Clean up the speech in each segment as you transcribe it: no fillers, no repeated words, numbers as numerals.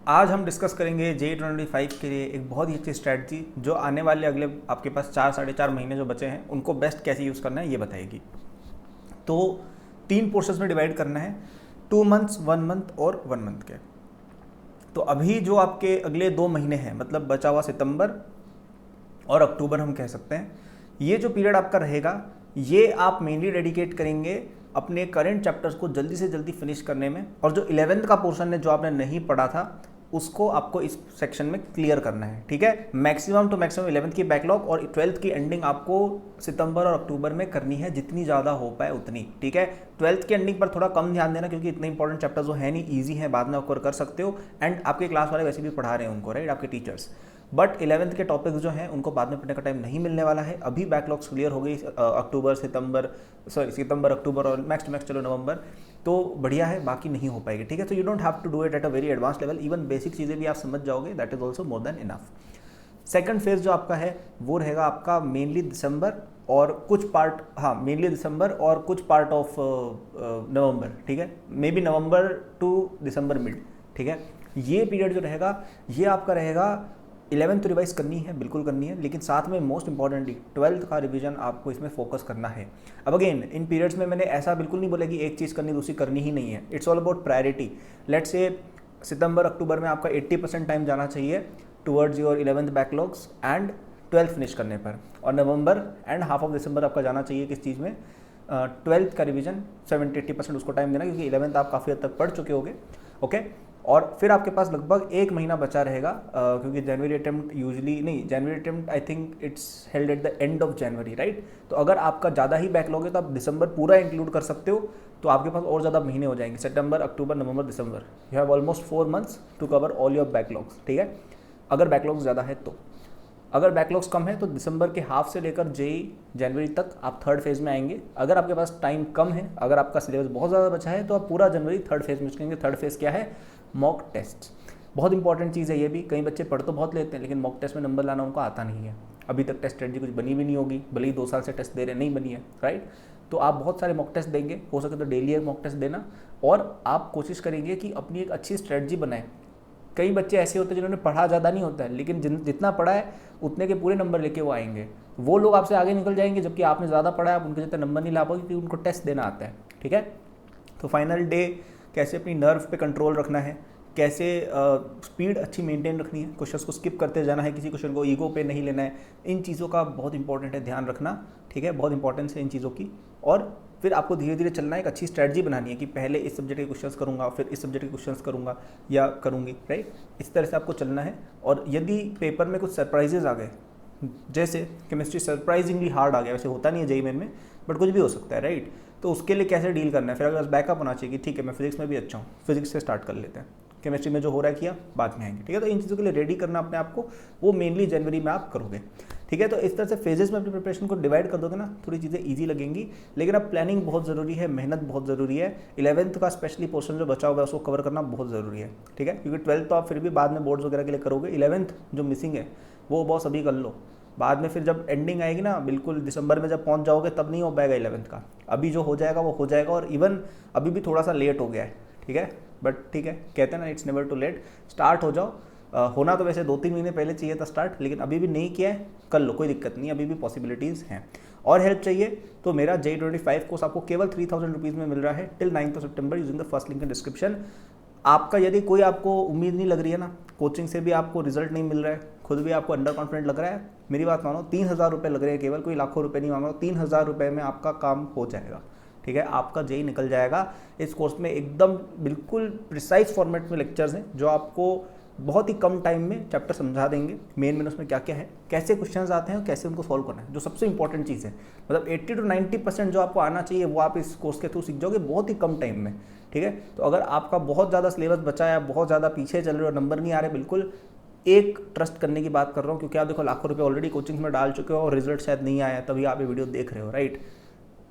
आज हम डिस्कस करेंगे J25 के लिए एक बहुत ही अच्छी स्ट्रैटेजी जो आने वाले अगले आपके पास 4-4.5 महीने जो बचे हैं उनको बेस्ट कैसे यूज़ करना है ये बताएगी। तो 3 पोर्शंस में डिवाइड करना है, 2 मंथ्स, 1 मंथ और 1 मंथ के। तो अभी जो आपके अगले 2 महीने हैं, मतलब बचा हुआ सितंबर और अक्टूबर हम कह सकते हैं, ये जो पीरियड आपका रहेगा ये आप मेनली डेडिकेट करेंगे अपने करंट चैप्टर्स को जल्दी से जल्दी फिनिश करने में, और जो 11th का पोर्शन है जो आपने नहीं पढ़ा था उसको आपको इस सेक्शन में क्लियर करना है। ठीक है, मैक्सिमम टू मैक्सिमम 11th की बैकलॉग और 12th की एंडिंग आपको सितंबर और अक्टूबर में करनी है, जितनी ज़्यादा हो पाए उतनी। ठीक है, 12th की एंडिंग पर थोड़ा कम ध्यान देना क्योंकि इतने इंपॉर्टेंट चैप्टर्स जो है नहीं, ईजी है, बाद में कवर कर सकते हो, एंड आपके क्लास वाले वैसे भी पढ़ा रहे हैं उनको, राइट, आपके टीचर्स। बट 11th के टॉपिक्स जो हैं उनको बाद में पढ़ने का टाइम नहीं मिलने वाला है। अभी बैकलॉग्स क्लियर हो गई सितंबर अक्टूबर और मैक्स टू मैक्स चलो नवंबर, तो बढ़िया है, बाकी नहीं हो पाएगी। ठीक है, तो you don't have to do it at a very advance level, even basic चीज़ें भी आप समझ जाओगे, that is also more than enough. Second phase जो आपका है वो रहेगा आपका मेनली दिसंबर और कुछ पार्ट, हाँ मेनली दिसंबर और कुछ पार्ट ऑफ नवंबर। ठीक है, maybe November to December mid. ठीक है, ये पीरियड जो रहेगा ये आपका रहेगा 11th तो रिवाइज करनी है, बिल्कुल करनी है, लेकिन साथ में मोस्ट इंपॉर्टेंटली 12th का रिवीजन आपको इसमें फोकस करना है। अब अगेन इन पीरियड्स में मैंने ऐसा बिल्कुल नहीं बोला कि एक चीज़ करनी दूसरी करनी ही नहीं है, it's all about priority. Let's say सितंबर अक्टूबर में आपका 80% टाइम जाना चाहिए towards your 11th backlogs and 12th finish करने पर, और नवंबर एंड हाफ ऑफ दिसंबर आपका जाना चाहिए किस चीज़ में, 12th का रिवीजन 70-80% उसको टाइम देना, क्योंकि 11th आप काफ़ी हद तक पढ़ चुके होगे। ओके, और फिर आपके पास लगभग 1 महीना बचा रहेगा, क्योंकि जनवरी अटेम्प्ट यूजुअली नहीं, जनवरी attempt I think it's held at the end of January, right. तो अगर आपका ज़्यादा ही बैकलॉग है तो आप दिसंबर पूरा इंक्लूड कर सकते हो, तो आपके पास और ज़्यादा महीने हो जाएंगे, सितंबर अक्टूबर नवंबर दिसंबर, you have almost 4 months to cover all your backlogs. ठीक है, अगर बैकलॉग्स ज़्यादा है तो, अगर बैकलॉग्स कम है तो दिसंबर के हाफ से लेकर जनवरी तक आप 3rd फेज में आएंगे। अगर आपके पास टाइम कम है, अगर आपका सिलेबस बहुत ज़्यादा बचा है, तो आप पूरा जनवरी 3rd फेज में चलेंगे। 3rd फेज क्या है, मॉक टेस्ट। बहुत इंपॉर्टेंट चीज़ है ये भी, कई बच्चे पढ़ तो बहुत लेते हैं लेकिन मॉक टेस्ट में नंबर लाना उनको आता नहीं है। अभी तक टेस्ट स्ट्रेटजी कुछ बनी भी नहीं होगी, भले ही 2 साल से टेस्ट दे रहे नहीं बनी है, राइट। तो आप बहुत सारे मॉक टेस्ट देंगे, हो सके तो डेली एक मॉक टेस्ट देना, और आप कोशिश करेंगे कि अपनी एक अच्छी स्ट्रेटजी बनाएं। कई बच्चे ऐसे होते हैं जिन्होंने पढ़ा ज़्यादा नहीं होता है, लेकिन जितना पढ़ा है उतने के पूरे नंबर लेके वो आएंगे, वो लोग आपसे आगे निकल जाएंगे, जबकि आपने ज़्यादा पढ़ा है आप उनके जितना नंबर नहीं ला पाओगे, क्योंकि उनको टेस्ट देना आता है। ठीक है, तो फाइनल डे कैसे अपनी नर्व पे कंट्रोल रखना है, कैसे स्पीड अच्छी मेंटेन रखनी है, क्वेश्चंस को स्किप करते जाना है, किसी क्वेश्चन को ईगो पे नहीं लेना है, इन चीज़ों का बहुत इंपॉर्टेंट है ध्यान रखना। ठीक है, बहुत इंपॉर्टेंस है इन चीज़ों की। और फिर आपको धीरे धीरे चलना है, एक अच्छी स्ट्रैटेजी बनानी है कि पहले इस सब्जेक्ट के क्वेश्चंस करूंगा, फिर इस सब्जेक्ट के क्वेश्चंस करूंगा या करूंगी, राइट। इस तरह से आपको चलना है। और यदि पेपर में कुछ सरप्राइजेज आ गए, जैसे केमिस्ट्री सरप्राइजिंगली हार्ड आ गया, वैसे होता नहीं है जेईई मेन में, बट कुछ भी हो सकता है, राइट, तो उसके लिए कैसे डील करना है। फिर अगर बैकअप होना चाहिए कि ठीक है मैं फिजिक्स में भी अच्छा हूँ, फिजिक्स से स्टार्ट कर लेते हैं, केमिस्ट्री में जो हो रहा है किया बाद में आएंगे। ठीक है, तो इन चीज़ों के लिए रेडी करना अपने आप को, वो मेनली जनवरी में आप करोगे। ठीक है, तो इस तरह से फेजेस में अपनी प्रिपरेशन को डिवाइड कर दोगे ना, थोड़ी चीज़ें ईजी लगेंगी। लेकिन अब प्लानिंग बहुत ज़रूरी है, मेहनत बहुत ज़रूरी है। 11th का स्पेशली पोर्शन जो बचा हुआ है उसको कवर करना बहुत ज़रूरी है। ठीक है, क्योंकि 12th तो आप फिर भी बाद में बोर्ड्स वगैरह के लिए करोगे, 11th जो मिसिंग है वो बॉस अभी कर लो, बाद में फिर जब एंडिंग आएगी ना, बिल्कुल दिसंबर में जब पहुंच जाओगे तब नहीं हो पाएगा 11th का। अभी जो हो जाएगा वो हो जाएगा, और इवन अभी भी थोड़ा सा लेट हो गया है। ठीक है, बट ठीक है, कहते हैं ना it's never too late, start हो जाओ। होना तो वैसे 2-3 महीने पहले चाहिए था स्टार्ट, लेकिन अभी भी नहीं किया है, कर लो, कोई दिक्कत नहीं, अभी भी पॉसिबिलिटीज़ हैं। और हेल्प चाहिए तो मेरा J25 कोर्स आपको केवल 3000 रुपीज़ में मिल रहा है till 9th September, using the first link in description. आपका यदि कोई आपको उम्मीद नहीं लग रही है ना, कोचिंग से भी आपको रिजल्ट नहीं मिल रहा है, खुद भी आपको अंडर कॉन्फिडेंट लग रहा है, मेरी बात मानो, 3000 रुपये लग रहे हैं केवल, कोई लाखों रुपये नहीं मांग रहा, 3000 रुपये में आपका काम हो जाएगा। ठीक है, आपका जेई निकल जाएगा। इस कोर्स में एकदम बिल्कुल प्रिसाइज फॉर्मेट में लेक्चर्स हैं जो आपको बहुत ही कम टाइम में चैप्टर समझा देंगे, मेन उसमें क्या क्या है, कैसे क्वेश्चंस आते हैं और कैसे उनको सॉल्व करना है, जो सबसे इंपॉर्टेंट चीज़ है। मतलब 80-90% जो आपको आना चाहिए वो आप इस कोर्स के थ्रू सीख जाओगे बहुत ही कम टाइम में। ठीक है, तो अगर आपका बहुत ज़्यादा सिलेबस बचा है, बहुत ज़्यादा पीछे चल रहे हो, नंबर नहीं आ रहे, बिल्कुल एक ट्रस्ट करने की बात कर रहा हूँ, क्योंकि आप देखो लाखों रुपये ऑलरेडी कोचिंग में डाल चुके हो और रिजल्ट शायद नहीं आया, तभी आप ये वीडियो देख रहे हो, राइट।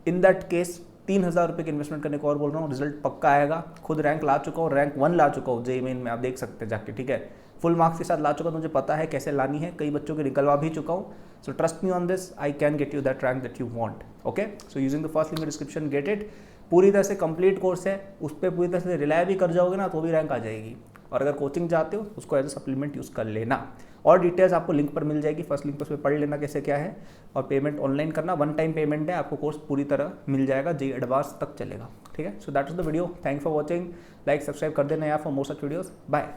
इन दैट केस 3000 रुपये की इन्वेस्टमेंट करने को और बोल रहा हूँ, रिजल्ट पक्का आएगा। खुद रैंक ला चुका हूँ, रैंक 1 ला चुका हूँ जेईई मेन में, आप देख सकते हैं जाके। ठीक है, फुल मार्क्स के साथ ला चुका हूँ, मुझे पता है कैसे लानी है, कई बच्चों के निकलवा भी चुका हूँ। So trust me on this, I can get you that rank that you want. Okay, so using the first link in description, get it. पूरी तरह से कंप्लीट कोर्स है, उस पर पूरी तरह से रिलाय भी कर जाओगे ना तो भी रैंक आ जाएगी। और अगर कोचिंग चाहते हो उसको एज ए सप्लीमेंट यूज़ कर लेना। और डिटेल्स आपको लिंक पर मिल जाएगी, फर्स्ट लिंक पर, उस पर पढ़ लेना कैसे क्या है। और पेमेंट ऑनलाइन करना, 1 टाइम पेमेंट है, आपको कोर्स पूरी तरह मिल जाएगा, जेईई एडवांस तक चलेगा। ठीक है, so that is the video, thanks for watching, like subscribe कर देना यार for more such videos, bye.